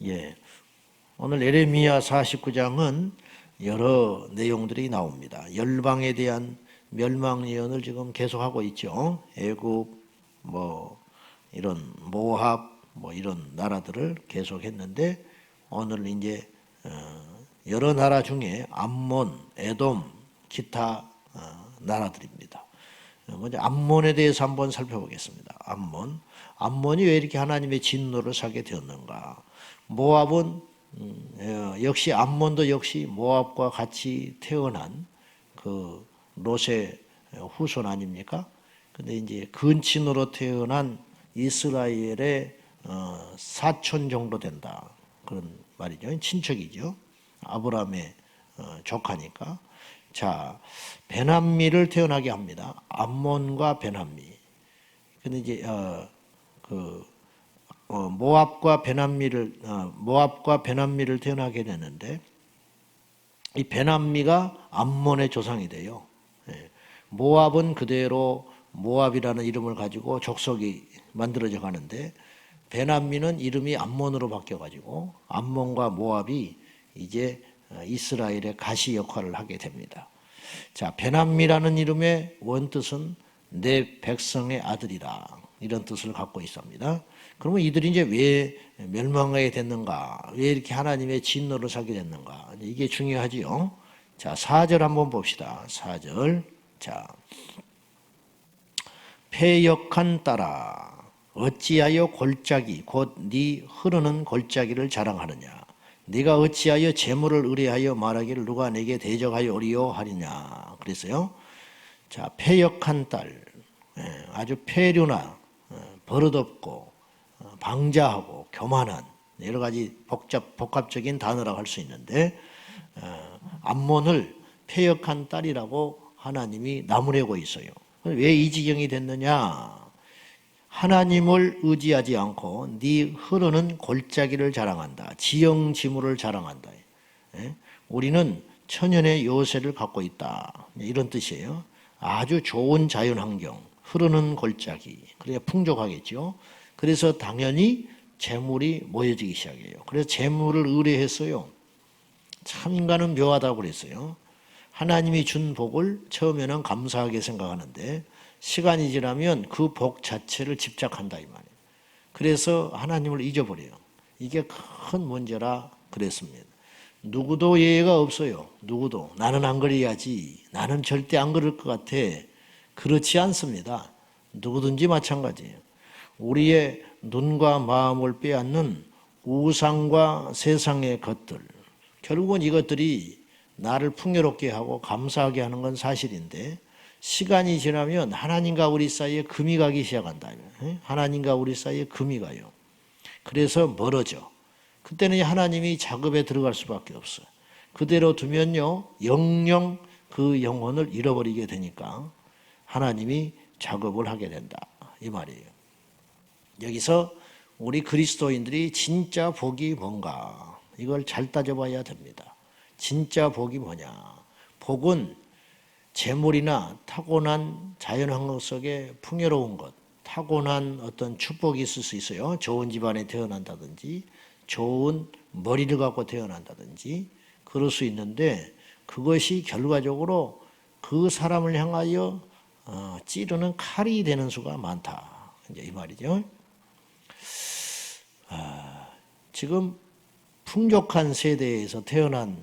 예. 오늘 예레미야 49장은 여러 내용들이 나옵니다. 열방에 대한 멸망 예언을 지금 계속하고 있죠. 애굽, 이런 모압, 이런 나라들을 계속했는데 오늘 이제 여러 나라 중에 암몬, 에돔, 기타 나라들입니다. 먼저 암몬에 대해서 한번 살펴보겠습니다. 암몬이 왜 이렇게 하나님의 진노를 사게 되었는가? 모압은 역시 암몬도 역시 모압과 같이 태어난 그 롯의 후손 아닙니까? 근데 이제 근친으로 태어난 이스라엘의 사촌 정도 된다. 그런 말이죠. 친척이죠. 아브라함의 조카니까. 자, 베남미를 태어나게 합니다. 암몬과 베남미. 근데 이제 모압과 베남미를 태어나게 되는데 이 베남미가 암몬의 조상이 돼요. 모압은 그대로 모압이라는 이름을 가지고 족속이 만들어져 가는데 베남미는 이름이 암몬으로 바뀌어 가지고 암몬과 모압이 이제 이스라엘의 가시 역할을 하게 됩니다. 자, 베남미라는 이름의 원뜻은 내 백성의 아들이라 이런 뜻을 갖고 있습니다. 그러면 이들이 이제 왜 멸망하게 됐는가? 왜 이렇게 하나님의 진노를 사게 됐는가? 이게 중요하지요. 자, 4절 한번 봅시다. 4절. 자, 패역한 딸아, 어찌하여 골짜기 곧 네 흐르는 골짜기를 자랑하느냐? 네가 어찌하여 재물을 의뢰하여 말하기를 누가 내게 대적하여 오리요 하리냐? 그랬어요. 자, 패역한 딸, 아주 폐륜하, 버릇없고 방자하고 교만한 여러 가지 복합적인 단어라고 할 수 있는데 암몬을 패역한 딸이라고 하나님이 나무래고 있어요. 왜 이 지경이 됐느냐? 하나님을 의지하지 않고 네 흐르는 골짜기를 자랑한다. 지형지물을 자랑한다. 우리는 천연의 요새를 갖고 있다. 이런 뜻이에요. 아주 좋은 자연환경, 흐르는 골짜기. 그래야 풍족하겠죠. 그래서 당연히 재물이 모여지기 시작해요. 그래서 재물을 의뢰했어요. 참 인간은 묘하다고 그랬어요. 하나님이 준 복을 처음에는 감사하게 생각하는데 시간이 지나면 그 복 자체를 집착한다 이 말이에요. 그래서 하나님을 잊어버려요. 이게 큰 문제라 그랬습니다. 누구도 예외가 없어요. 누구도. 나는 안 그래야지. 나는 절대 안 그럴 것 같아. 그렇지 않습니다. 누구든지 마찬가지예요. 우리의 눈과 마음을 빼앗는 우상과 세상의 것들. 결국은 이것들이 나를 풍요롭게 하고 감사하게 하는 건 사실인데 시간이 지나면 하나님과 우리 사이에 금이 가기 시작한다. 하나님과 우리 사이에 금이 가요. 그래서 멀어져. 그때는 하나님이 작업에 들어갈 수밖에 없어요. 그대로 두면요, 영영 그 영혼을 잃어버리게 되니까 하나님이 작업을 하게 된다. 이 말이에요. 여기서 우리 그리스도인들이 진짜 복이 뭔가 이걸 잘 따져봐야 됩니다. 진짜 복이 뭐냐? 복은 재물이나 타고난 자연환경 속에 풍요로운 것, 타고난 어떤 축복이 있을 수 있어요. 좋은 집안에 태어난다든지 좋은 머리를 갖고 태어난다든지 그럴 수 있는데 그것이 결과적으로 그 사람을 향하여 찌르는 칼이 되는 수가 많다. 이제 이 말이죠. 지금 풍족한 세대에서 태어난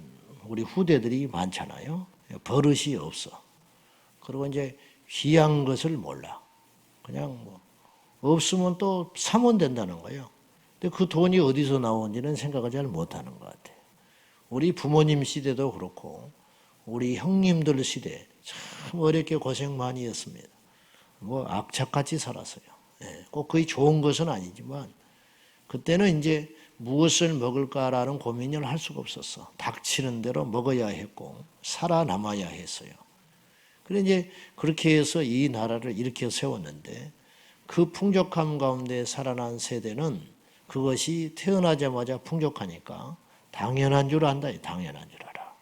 우리 후대들이 많잖아요. 버릇이 없어. 그리고 이제 귀한 것을 몰라. 그냥 없으면 또 사면 된다는 거예요. 근데 그 돈이 어디서 나오는지는 생각을 잘 못하는 것 같아요. 우리 부모님 시대도 그렇고 우리 형님들 시대 참 어렵게 고생 많이 했습니다. 악착같이 살았어요. 꼭 거의 좋은 것은 아니지만 그때는 이제 무엇을 먹을까라는 고민을 할 수가 없었어. 닥치는 대로 먹어야 했고 살아남아야 했어요. 그래 이제 그렇게 해서 이 나라를 일으켜 세웠는데 그 풍족함 가운데 살아난 세대는 그것이 태어나자마자 풍족하니까 당연한 줄 안다. 당연한 줄 알아.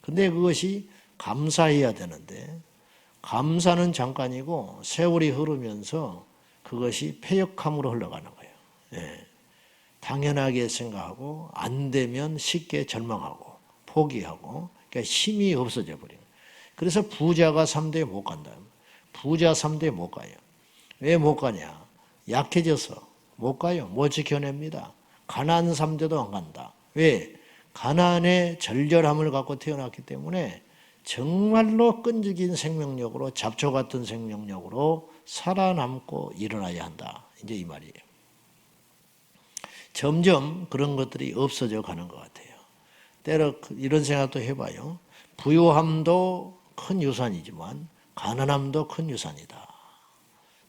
근데 그것이 감사해야 되는데 감사는 잠깐이고 세월이 흐르면서 그것이 패역함으로 흘러가는 거예요. 당연하게 생각하고 안 되면 쉽게 절망하고 포기하고 그러니까 힘이 없어져 버려요. 그래서 부자가 3대에 못 간다. 부자 3대에 못 가요. 왜 못 가냐? 약해져서 못 가요. 못 지켜냅니다. 가난 3대도 안 간다. 왜? 가난의 절절함을 갖고 태어났기 때문에 정말로 끈질긴 생명력으로 잡초 같은 생명력으로 살아남고 일어나야 한다. 이제 이 말이에요. 점점 그런 것들이 없어져 가는 것 같아요. 때로 이런 생각도 해봐요. 부유함도 큰 유산이지만 가난함도 큰 유산이다.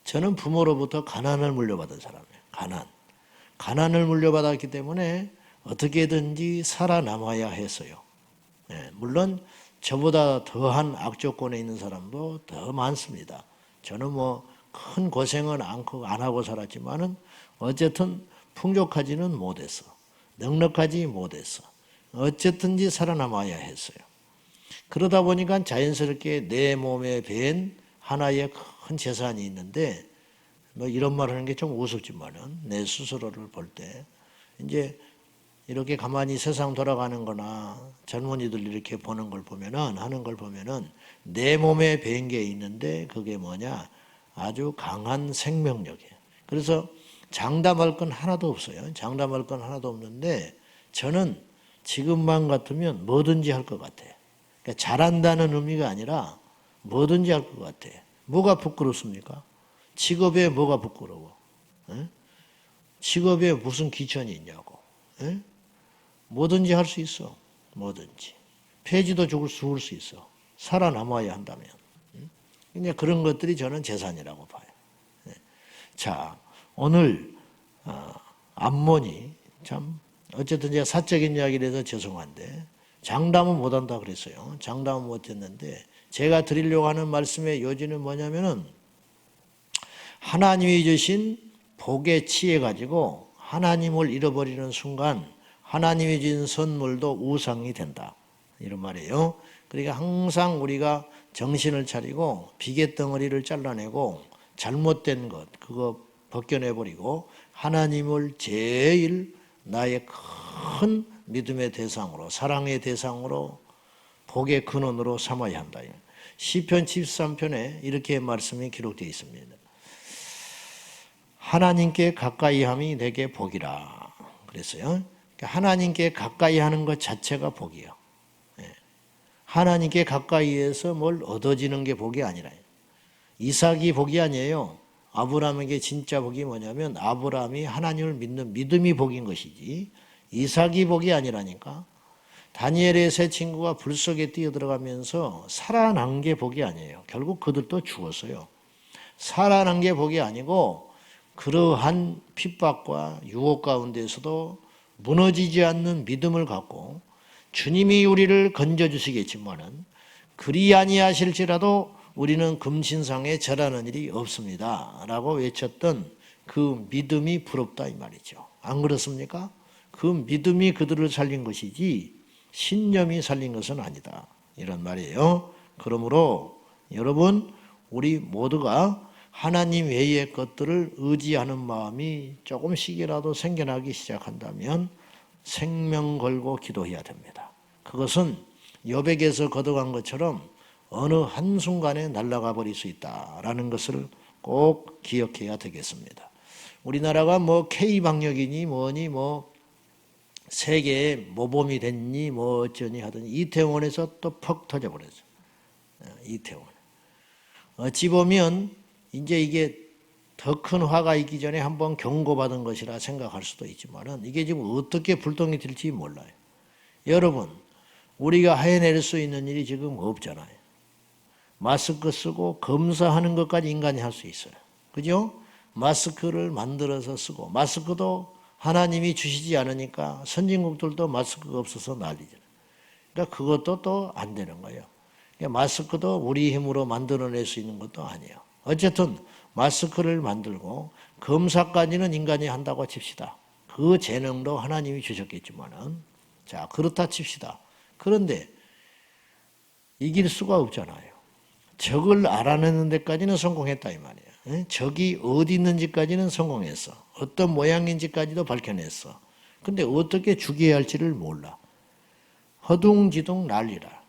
저는 부모로부터 가난을 물려받은 사람이에요. 가난을 물려받았기 때문에 어떻게든지 살아남아야 했어요. 물론 저보다 더한 악조건에 있는 사람도 더 많습니다. 저는 뭐 큰 고생은 안 하고 살았지만은 어쨌든 풍족하지는 못했어. 넉넉하지 못했어. 어쨌든지 살아남아야 했어요. 그러다 보니까 자연스럽게 내 몸에 밴 하나의 큰 재산이 있는데, 뭐 이런 말 하는 게 좀 우습지만은 내 스스로를 볼 때 이제 이렇게 가만히 세상 돌아가는 거나 젊은이들 이렇게 보는 걸 보면은, 하는 걸 보면은 내 몸에 밴 게 있는데 그게 뭐냐? 아주 강한 생명력이에요. 그래서 장담할 건 하나도 없어요. 장담할 건 하나도 없는데 저는 지금만 같으면 뭐든지 할 것 같아요. 그러니까 잘한다는 의미가 아니라 뭐든지 할 것 같아요. 뭐가 부끄럽습니까? 직업에 뭐가 부끄러워? 에? 직업에 무슨 귀천이 있냐고. 에? 뭐든지 할 수 있어. 뭐든지. 폐지도 죽을 수 있어. 살아남아야 한다면. 그냥 그런 것들이 저는 재산이라고 봐요. 자, 오늘 암몬이 참 어쨌든 제가 사적인 이야기를 해서 죄송한데 장담은 못한다 그랬어요. 장담은 못했는데 제가 드리려고 하는 말씀의 요지는 뭐냐면은 하나님이 주신 복에 취해 가지고 하나님을 잃어버리는 순간 하나님이 주신 선물도 우상이 된다. 이런 말이에요. 그러니까 항상 우리가 정신을 차리고 비계덩어리를 잘라내고 잘못된 것 그거 벗겨내버리고 하나님을 제일 나의 큰 믿음의 대상으로 사랑의 대상으로 복의 근원으로 삼아야 한다. 시편 73편에 이렇게 말씀이 기록되어 있습니다. 하나님께 가까이함이 내게 복이라 그랬어요. 하나님께 가까이 하는 것 자체가 복이에요. 하나님께 가까이해서 뭘 얻어지는 게 복이 아니라 이삭이 복이 아니에요. 아브라함에게 진짜 복이 뭐냐면 아브라함이 하나님을 믿는 믿음이 복인 것이지 이삭이 복이 아니라니까. 다니엘의 세 친구가 불 속에 뛰어들어가면서 살아난 게 복이 아니에요. 결국 그들도 죽었어요. 살아난 게 복이 아니고 그러한 핍박과 유혹 가운데서도 무너지지 않는 믿음을 갖고 주님이 우리를 건져주시겠지만은 그리 아니하실지라도 우리는 금신상에 절하는 일이 없습니다. 라고 외쳤던 그 믿음이 부럽다 이 말이죠. 안 그렇습니까? 그 믿음이 그들을 살린 것이지 신념이 살린 것은 아니다. 이런 말이에요. 그러므로 여러분 우리 모두가 하나님 외의 것들을 의지하는 마음이 조금씩이라도 생겨나기 시작한다면 생명 걸고 기도해야 됩니다. 그것은 여백에서 거둬간 것처럼 어느 한순간에 날아가 버릴 수 있다라는 것을 꼭 기억해야 되겠습니다. 우리나라가 뭐 K방역이니 뭐니 뭐 세계의 모범이 됐니 뭐 어쩌니 하더니 이태원에서 또 퍽 터져버렸어요. 이태원. 어찌 보면 이제 이게 더 큰 화가 있기 전에 한번 경고받은 것이라 생각할 수도 있지만은 이게 지금 어떻게 불똥이 튈지 몰라요. 여러분, 우리가 해낼 수 있는 일이 지금 없잖아요. 마스크 쓰고 검사하는 것까지 인간이 할 수 있어요. 그죠? 마스크를 만들어서 쓰고 마스크도 하나님이 주시지 않으니까 선진국들도 마스크가 없어서 난리잖아요. 그러니까 그것도 또 안 되는 거예요. 그러니까 마스크도 우리 힘으로 만들어낼 수 있는 것도 아니에요. 어쨌든 마스크를 만들고 검사까지는 인간이 한다고 칩시다. 그 재능도 하나님이 주셨겠지만은 자 그렇다 칩시다. 그런데 이길 수가 없잖아요. 적을 알아내는 데까지는 성공했다 이 말이에요. 적이 어디 있는지까지는 성공했어. 어떤 모양인지까지도 밝혀냈어. 근데 어떻게 죽여야 할지를 몰라. 허둥지둥 난리라.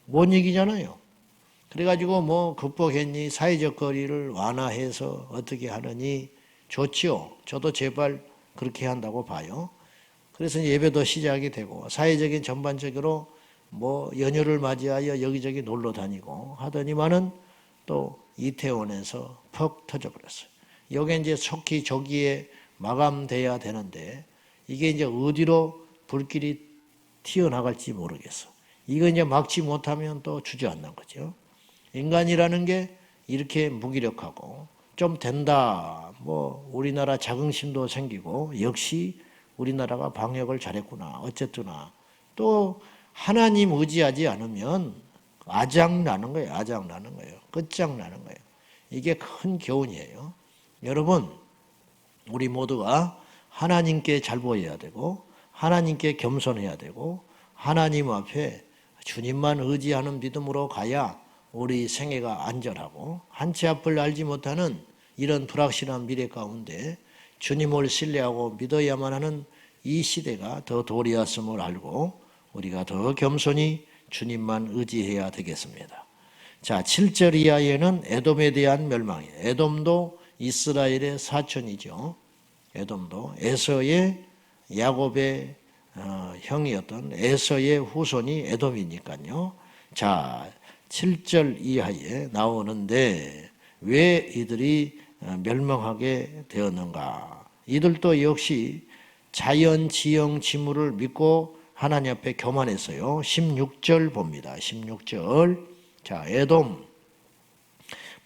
못 이기잖아요. 그래가지고 뭐 극복했니? 사회적 거리를 완화해서 어떻게 하느니? 좋지요. 저도 제발 그렇게 한다고 봐요. 그래서 예배도 시작이 되고 사회적인 전반적으로 뭐 연휴를 맞이하여 여기저기 놀러 다니고 하더니만은 또 이태원에서 퍽 터져버렸어요. 여기 이제 속히 저기에 마감돼야 되는데 이게 이제 어디로 불길이 튀어나갈지 모르겠어. 이거 이제 막지 못하면 또 주저앉는 거죠. 인간이라는 게 이렇게 무기력하고 좀 된다. 뭐 우리나라 자긍심도 생기고 역시 우리나라가 방역을 잘했구나. 어쨌거나 또 하나님 의지하지 않으면 아작나는 거예요. 아작나는 거예요. 끝장나는 거예요. 이게 큰 교훈이에요. 여러분 우리 모두가 하나님께 잘 보여야 되고 하나님께 겸손해야 되고 하나님 앞에 주님만 의지하는 믿음으로 가야 우리 생애가 안전하고 한 치 앞을 알지 못하는 이런 불확실한 미래 가운데 주님을 신뢰하고 믿어야만 하는 이 시대가 더 도리었음을 알고 우리가 더 겸손히 주님만 의지해야 되겠습니다. 자, 7절 이하에는 에돔에 대한 멸망이에요. 에돔도 이스라엘의 사촌이죠. 에돔도 에서의 야곱의 형이었던 에서의 후손이 에돔이니까요. 자, 7절 이하에 나오는데 왜 이들이 멸망하게 되었는가? 이들도 역시 자연, 지형, 지물을 믿고 하나님 앞에 교만했어요. 16절 봅니다. 16절. 자, 에돔.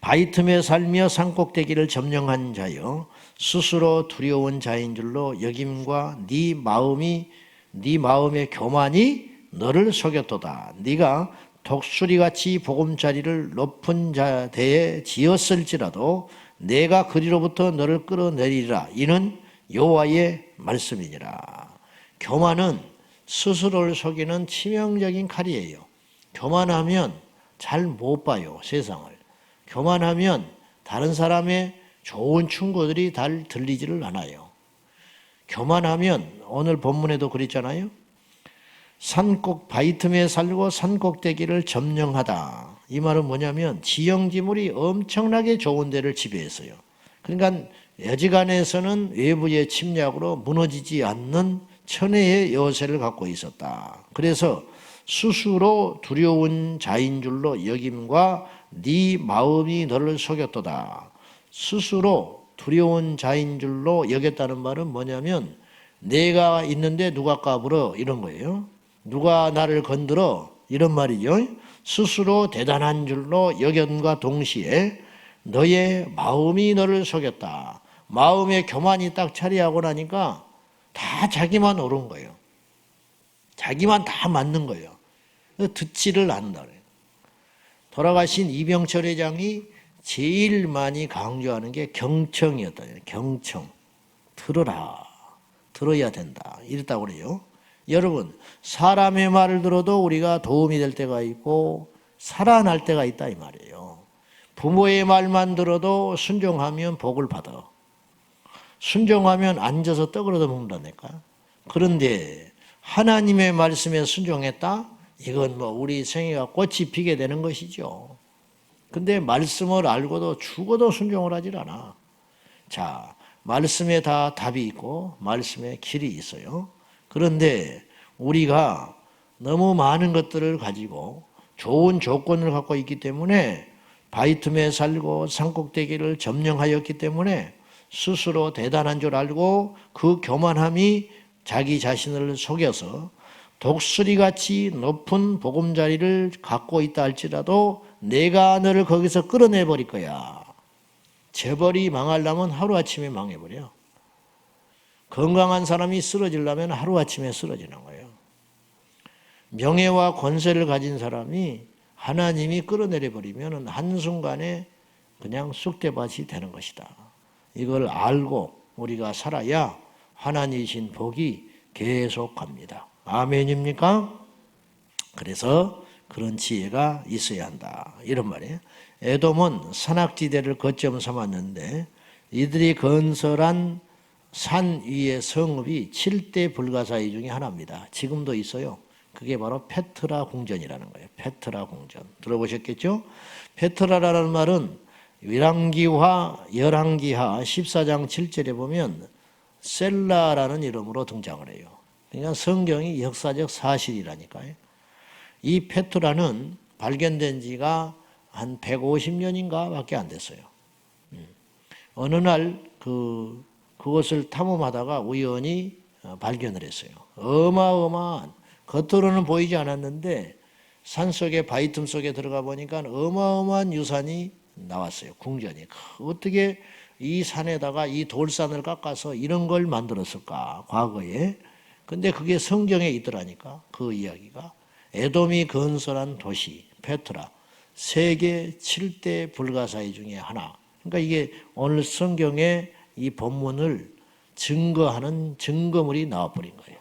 바위 틈에 살며 산꼭대기를 점령한 자여 스스로 두려운 자인 줄로 여김과 네 마음의 교만이 너를 속였도다. 네가 독수리같이 보금자리를 높은 자대에 지었을지라도 내가 그리로부터 너를 끌어내리라. 이는 여호와의 말씀이니라. 교만은 스스로를 속이는 치명적인 칼이에요. 교만하면 잘 못 봐요, 세상을. 교만하면 다른 사람의 좋은 충고들이 잘 들리지를 않아요. 교만하면 오늘 본문에도 그랬잖아요. 바위 틈에 살고 산꼭대기를 점령하다. 이 말은 뭐냐면 지형지물이 엄청나게 좋은 데를 지배했어요. 그러니까 여지간에서는 외부의 침략으로 무너지지 않는 천혜의 여세를 갖고 있었다. 그래서 스스로 두려운 자인 줄로 여김과 네 마음이 너를 속였도다. 스스로 두려운 자인 줄로 여겼다는 말은 뭐냐면 내가 있는데 누가 까불어 이런 거예요. 누가 나를 건드려 이런 말이죠. 스스로 대단한 줄로 여김과 동시에 너의 마음이 너를 속였다. 마음의 교만이 딱 차리하고 나니까 다 자기만 옳은 거예요. 자기만 다 맞는 거예요. 듣지를 않는다 그래요. 돌아가신 이병철 회장이 제일 많이 강조하는 게 경청이었다. 경청. 들어야 된다. 이랬다고 그래요. 여러분, 사람의 말을 들어도 우리가 도움이 될 때가 있고 살아날 때가 있다 이 말이에요. 부모의 말만 들어도 순종하면 복을 받아. 순종하면 앉아서 떡을 얻어 먹는다니까. 그런데 하나님의 말씀에 순종했다? 이건 뭐 우리 생애가 꽃이 피게 되는 것이죠. 근데 말씀을 알고도 죽어도 순종을 하질 않아. 자, 말씀에 다 답이 있고 말씀에 길이 있어요. 그런데 우리가 너무 많은 것들을 가지고 좋은 조건을 갖고 있기 때문에 바위 틈에 살고 산꼭대기를 점령하였기 때문에 스스로 대단한 줄 알고 그 교만함이 자기 자신을 속여서 독수리같이 높은 보금자리를 갖고 있다 할지라도 내가 너를 거기서 끌어내버릴 거야. 재벌이 망하려면 하루아침에 망해버려. 건강한 사람이 쓰러지려면 하루아침에 쓰러지는 거예요. 명예와 권세를 가진 사람이 하나님이 끌어내려버리면 한순간에 그냥 쑥대밭이 되는 것이다. 이걸 알고 우리가 살아야 하나님이신 복이 계속 갑니다. 아멘입니까? 그래서 그런 지혜가 있어야 한다. 이런 말이에요. 에돔은 산악지대를 거점 삼았는데 이들이 건설한 산 위의 성읍이 7대 불가사의 중에 하나입니다. 지금도 있어요. 그게 바로 페트라 궁전이라는 거예요. 페트라 궁전. 들어보셨겠죠? 페트라라는 말은 열왕기하 14장 7절에 보면 셀라라는 이름으로 등장을 해요. 그러니까 성경이 역사적 사실이라니까요. 이 페트라는 발견된 지가 한 150년인가 밖에 안 됐어요. 어느 날 그것을 탐험하다가 우연히 발견을 했어요. 어마어마한, 겉으로는 보이지 않았는데 산속에 바위 틈 속에 들어가 보니까 어마어마한 유산이 나왔어요. 궁전이. 어떻게 이 산에다가 이 돌산을 깎아서 이런 걸 만들었을까 과거에. 근데 그게 성경에 있더라니까. 그 이야기가. 에돔이 건설한 도시 페트라, 세계 7대 불가사의 중에 하나. 그러니까 이게 오늘 성경의 이 본문을 증거하는 증거물이 나와버린 거예요.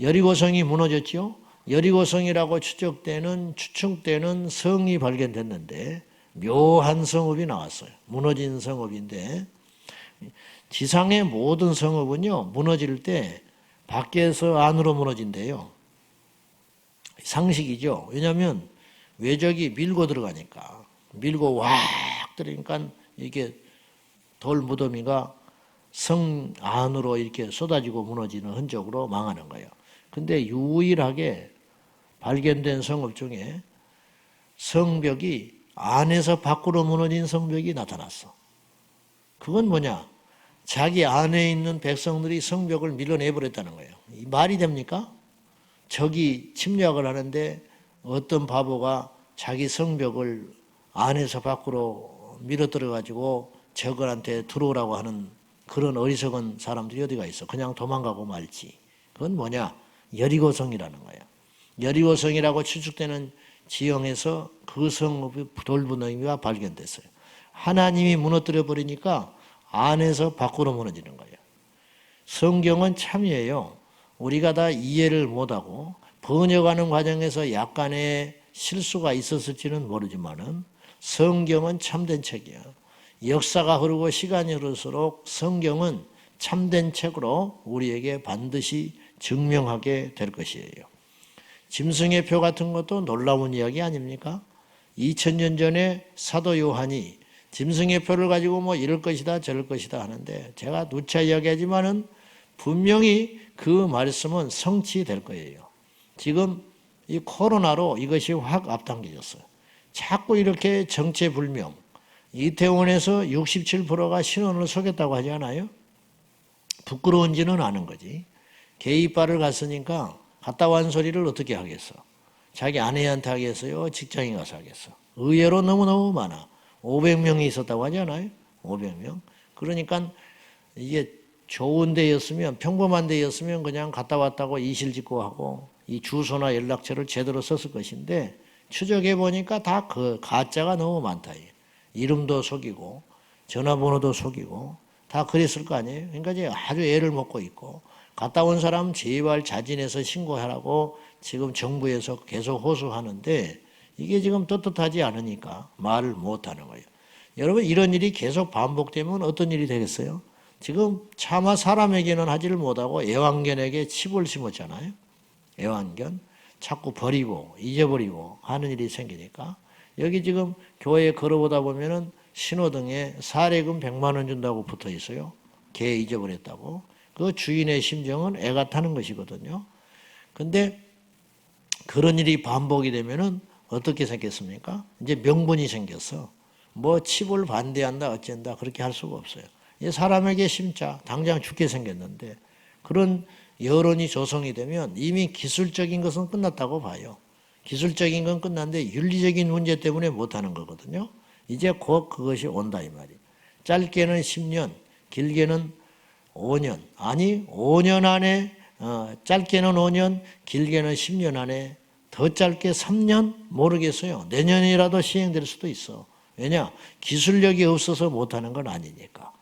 여리고성이 무너졌죠. 여리고성이라고 추측되는 성이 발견됐는데 묘한 성읍이 나왔어요. 무너진 성읍인데 지상의 모든 성읍은요 무너질 때 밖에서 안으로 무너진대요. 상식이죠. 왜냐하면 외적이 밀고 들어가니까. 밀고 왁 들어가니까 이게 돌 무더미가 성 안으로 이렇게 쏟아지고 무너지는 흔적으로 망하는 거예요. 근데 유일하게 발견된 성읍 중에 성벽이 안에서 밖으로 무너진 성벽이 나타났어. 그건 뭐냐? 자기 안에 있는 백성들이 성벽을 밀어내버렸다는 거예요. 이 말이 됩니까? 적이 침략을 하는데 어떤 바보가 자기 성벽을 안에서 밖으로 밀어들어가지고 적들한테 들어오라고 하는 그런 어리석은 사람들이 어디가 있어. 그냥 도망가고 말지. 그건 뭐냐? 여리고성이라는 거예요. 여리고성이라고 추측되는 지형에서 그 성읍의 돌무더기가 발견됐어요. 하나님이 무너뜨려 버리니까 안에서 밖으로 무너지는 거예요. 성경은 참이에요. 우리가 다 이해를 못하고 번역하는 과정에서 약간의 실수가 있었을지는 모르지만은 성경은 참된 책이야. 역사가 흐르고 시간이 흐를수록 성경은 참된 책으로 우리에게 반드시 증명하게 될 것이에요. 짐승의 표 같은 것도 놀라운 이야기 아닙니까? 2000년 전에 사도 요한이 짐승의 표를 가지고 뭐 이럴 것이다 저럴 것이다 하는데 제가 누차 이야기하지만은 분명히 그 말씀은 성취될 거예요. 지금 이 코로나로 이것이 확 앞당겨졌어요. 자꾸 이렇게 정체불명. 이태원에서 67%가 신원을 속였다고 하지 않아요? 부끄러운지는 아는 거지. 게이바를 갔으니까 갔다 완 소리를 어떻게 하겠어? 자기 아내한테 하겠어요? 직장에 가서 하겠어? 의외로 너무너무 많아. 500명이 있었다고 하지 않아요? 500명. 그러니까 이게 좋은 데였으면 평범한 데였으면 그냥 갔다 왔다고 이실 짓고 하고 이 주소나 연락처를 제대로 썼을 것인데 추적해 보니까 다 그 가짜가 너무 많다. 이름도 속이고 전화번호도 속이고 다 그랬을 거 아니에요. 그러니까 이제 아주 애를 먹고 있고 갔다 온 사람 제발 자진해서 신고하라고 지금 정부에서 계속 호소하는데 이게 지금 떳떳하지 않으니까 말을 못하는 거예요. 여러분 이런 일이 계속 반복되면 어떤 일이 되겠어요? 지금 차마 사람에게는 하지를 못하고 애완견에게 칩을 심었잖아요. 애완견 자꾸 버리고 잊어버리고 하는 일이 생기니까 여기 지금 교회에 걸어보다 보면은 신호등에 사례금 100만 원 준다고 붙어 있어요. 개 잊어버렸다고. 그 주인의 심정은 애가 타는 것이거든요. 근데 그런 일이 반복이 되면은 어떻게 생겼습니까? 이제 명분이 생겼어. 뭐 칩을 반대한다 어쩐다 그렇게 할 수가 없어요. 이제 사람에게 심자 당장 죽게 생겼는데 그런 여론이 조성이 되면 이미 기술적인 것은 끝났다고 봐요. 기술적인 건 끝났는데 윤리적인 문제 때문에 못하는 거거든요. 이제 곧 그것이 온다 이 말이에요. 짧게는 10년, 길게는 5년. 아니 5년 안에 짧게는 5년, 길게는 10년 안에 더 짧게 3년 모르겠어요. 내년이라도 시행될 수도 있어. 왜냐? 기술력이 없어서 못하는 건 아니니까.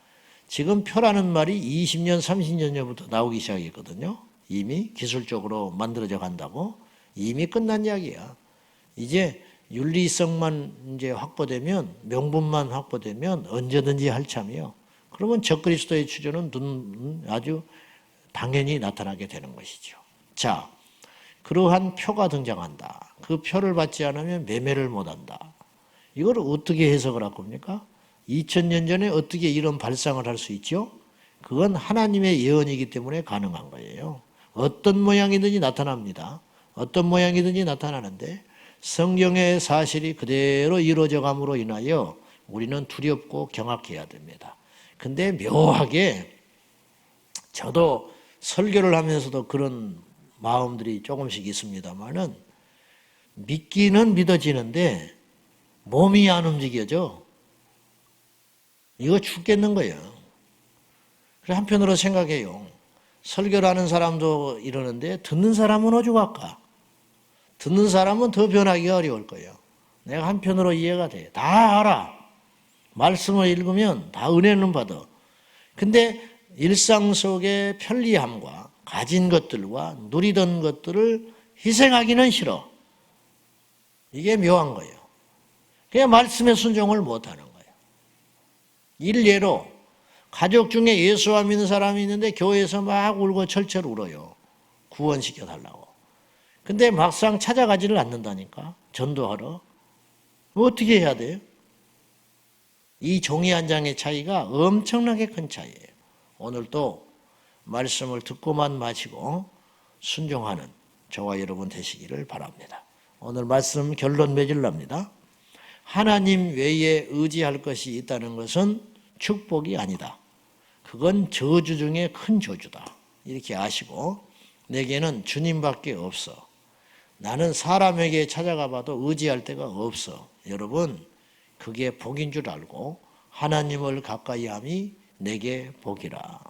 지금 표라는 말이 20년, 30년 전부터 나오기 시작했거든요. 이미 기술적으로 만들어져 간다고. 이미 끝난 이야기야. 이제 윤리성만 이제 확보되면, 명분만 확보되면 언제든지 할 참이요. 그러면 적그리스도의 추조는 아주 당연히 나타나게 되는 것이죠. 자, 그러한 표가 등장한다. 그 표를 받지 않으면 매매를 못한다. 이걸 어떻게 해석을 할 겁니까? 2000년 전에 어떻게 이런 발상을 할 수 있죠? 그건 하나님의 예언이기 때문에 가능한 거예요. 어떤 모양이든지 나타납니다. 어떤 모양이든지 나타나는데 성경의 사실이 그대로 이루어져 감으로 인하여 우리는 두렵고 경악해야 됩니다. 근데 묘하게 저도 설교를 하면서도 그런 마음들이 조금씩 있습니다만은 믿기는 믿어지는데 몸이 안 움직여져. 이거 죽겠는 거예요. 그래 한편으로 생각해요. 설교를 하는 사람도 이러는데 듣는 사람은 오죽할까? 듣는 사람은 더 변하기가 어려울 거예요. 내가 한편으로 이해가 돼. 다 알아. 말씀을 읽으면 다 은혜는 받아. 근데 일상 속의 편리함과 가진 것들과 누리던 것들을 희생하기는 싫어. 이게 묘한 거예요. 그냥 말씀에 순종을 못하는 거예요. 일례로 가족 중에 예수 안 믿는 사람이 있는데 교회에서 막 울고 철철 울어요. 구원시켜 달라고. 근데 막상 찾아가지를 않는다니까. 전도하러. 어떻게 해야 돼요? 이 종이 한 장의 차이가 엄청나게 큰 차이예요. 오늘도 말씀을 듣고만 마시고 순종하는 저와 여러분 되시기를 바랍니다. 오늘 말씀 결론 맺으랍니다. 하나님 외에 의지할 것이 있다는 것은 축복이 아니다. 그건 저주 중에 큰 저주다. 이렇게 아시고 내게는 주님밖에 없어. 나는 사람에게 찾아가 봐도 의지할 데가 없어. 여러분 그게 복인 줄 알고 하나님을 가까이 함이 내게 복이라.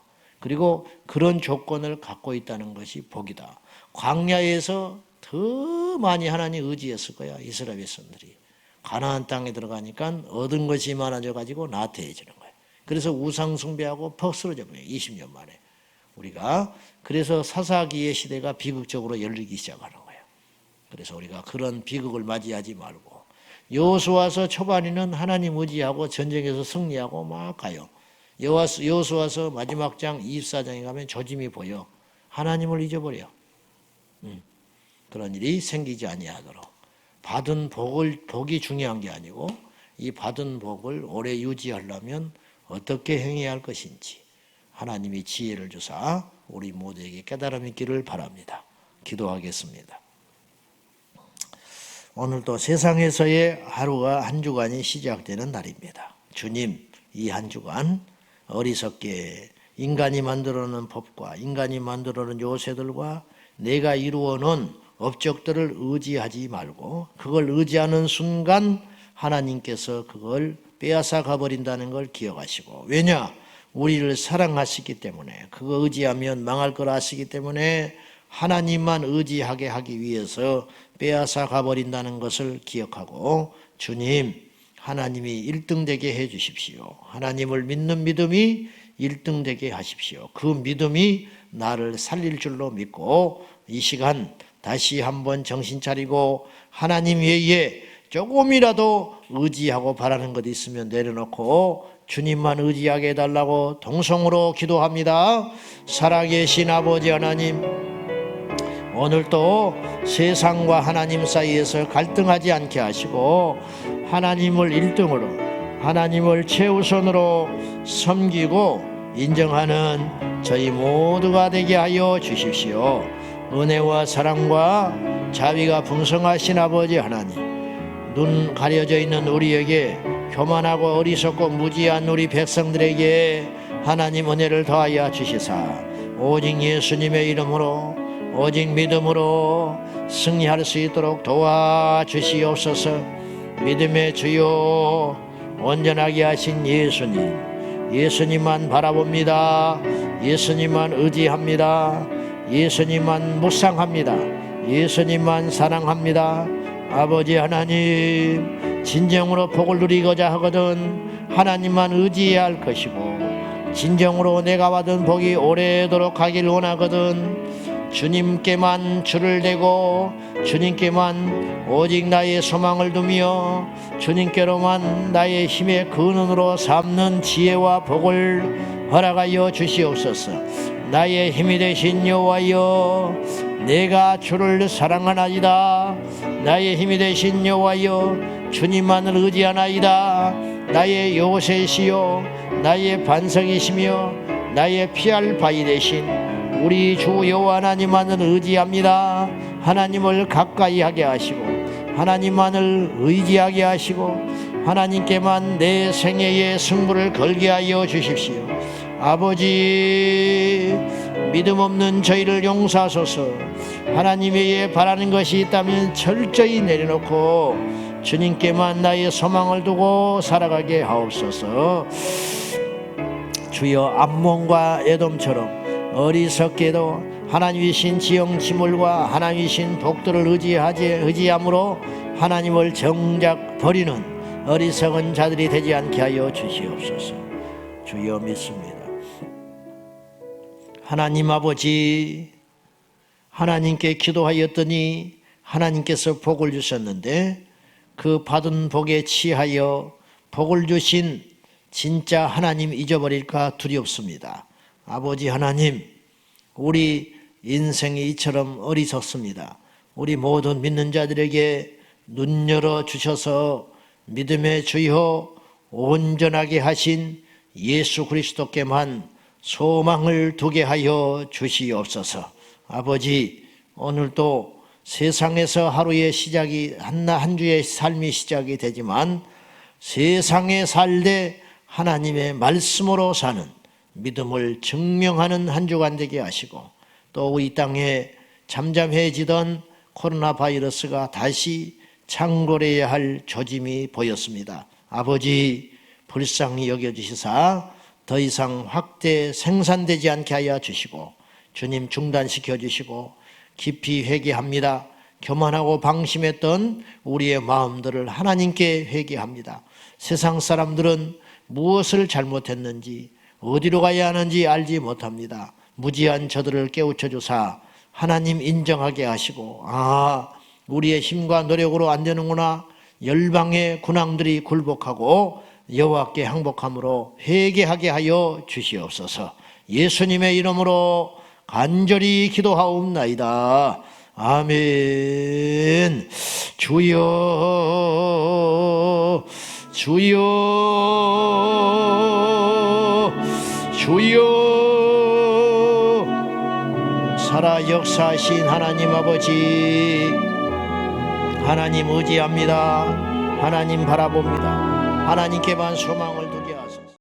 그리고 그런 조건을 갖고 있다는 것이 복이다. 광야에서 더 많이 하나님 의지했을 거야. 이스라엘 백성들이. 가나안 땅에 들어가니까 얻은 것이 많아져 가지고 나태해지는 거예요. 그래서 우상 숭배하고 퍽 쓰러져 버려요. 20년 만에. 우리가 그래서 사사기의 시대가 비극적으로 열리기 시작하는 거예요. 그래서 우리가 그런 비극을 맞이하지 말고 여호수아서 초반에는 하나님 의지하고 전쟁에서 승리하고 막 가요. 여호수아서 마지막 장 24장에 가면 조짐이 보여. 하나님을 잊어버려. 그런 일이 생기지 아니하도록 받은 복이 중요한 게 아니고 이 받은 복을 오래 유지하려면 어떻게 행해야 할 것인지 하나님이 지혜를 주사 우리 모두에게 깨달음이 있기를 바랍니다. 기도하겠습니다. 오늘도 세상에서의 하루가 한 주간이 시작되는 날입니다. 주님, 이 한 주간 어리석게 인간이 만들어놓은 법과 인간이 만들어놓은 요새들과 내가 이루어놓은 업적들을 의지하지 말고 그걸 의지하는 순간 하나님께서 그걸 빼앗아 가버린다는 걸 기억하시고, 왜냐? 우리를 사랑하시기 때문에, 그거 의지하면 망할 걸 아시기 때문에 하나님만 의지하게 하기 위해서 빼앗아 가버린다는 것을 기억하고, 주님, 하나님이 1등 되게 해 주십시오. 하나님을 믿는 믿음이 1등 되게 하십시오. 그 믿음이 나를 살릴 줄로 믿고 이 시간 다시 한번 정신 차리고 하나님 외에 조금이라도 의지하고 바라는 것 있으면 내려놓고 주님만 의지하게 해달라고 동성으로 기도합니다. 살아계신 아버지 하나님, 오늘도 세상과 하나님 사이에서 갈등하지 않게 하시고 하나님을 1등으로, 하나님을 최우선으로 섬기고 인정하는 저희 모두가 되게 하여 주십시오. 은혜와 사랑과 자비가 풍성하신 아버지 하나님, 눈 가려져 있는 우리에게, 교만하고 어리석고 무지한 우리 백성들에게 하나님 은혜를 더하여 주시사 오직 예수님의 이름으로, 오직 믿음으로 승리할 수 있도록 도와주시옵소서. 믿음의 주요 온전하게 하신 예수님, 예수님만 바라봅니다. 예수님만 의지합니다. 예수님만 묵상합니다. 예수님만 사랑합니다. 아버지 하나님, 진정으로 복을 누리고자 하거든 하나님만 의지해야 할 것이고, 진정으로 내가 받은 복이 오래도록 가길 원하거든 주님께만 줄을 대고 주님께만 오직 나의 소망을 두며 주님께로만 나의 힘의 근원으로 삼는 지혜와 복을 허락하여 주시옵소서. 나의 힘이 되신 여호와여, 내가 주를 사랑하나이다. 나의 힘이 되신 여호와여, 주님만을 의지하나이다. 나의 요새시요 나의 반석이시며 나의 피할 바위 되신 우리 주 여호와 하나님만을 의지합니다. 하나님을 가까이 하게 하시고 하나님만을 의지하게 하시고 하나님께만 내 생애의 승부를 걸게 하여 주십시오. 아버지, 믿음 없는 저희를 용서하소서. 하나님에게 바라는 것이 있다면 철저히 내려놓고 주님께만 나의 소망을 두고 살아가게 하옵소서. 주여, 암몬과 에돔처럼 어리석게도 하나님이신 지형 지물과 하나님이신 복들을 의지함으로 하나님을 정작 버리는 어리석은 자들이 되지 않게 하여 주시옵소서. 주여, 믿습니다. 하나님 아버지, 하나님께 기도하였더니 하나님께서 복을 주셨는데 그 받은 복에 취하여 복을 주신 진짜 하나님 잊어버릴까 두렵습니다. 아버지 하나님, 우리 인생이 이처럼 어리석습니다. 우리 모든 믿는 자들에게 눈 열어 주셔서 믿음의 주여 온전하게 하신 예수 그리스도께만 소망을 두게 하여 주시옵소서. 아버지, 오늘도 세상에서 하루의 시작이 한 주의 삶이 시작이 되지만 세상에 살되 하나님의 말씀으로 사는 믿음을 증명하는 한 주간 되게 하시고 또 이 땅에 잠잠해지던 코로나 바이러스가 다시 창궐해야 할 조짐이 보였습니다. 아버지, 불쌍히 여겨주시사 더 이상 확대 생산되지 않게 하여 주시고 주님 중단시켜 주시고 깊이 회개합니다. 교만하고 방심했던 우리의 마음들을 하나님께 회개합니다. 세상 사람들은 무엇을 잘못했는지 어디로 가야 하는지 알지 못합니다. 무지한 저들을 깨우쳐 주사 하나님 인정하게 하시고 우리의 힘과 노력으로 안 되는구나. 열방의 군왕들이 굴복하고 여호와께 항복함으로 회개하게 하여 주시옵소서. 예수님의 이름으로 간절히 기도하옵나이다. 아멘. 주여, 주여, 주여. 살아 역사하신 하나님 아버지, 하나님 의지합니다. 하나님 바라봅니다. 하나님께만 소망을 두고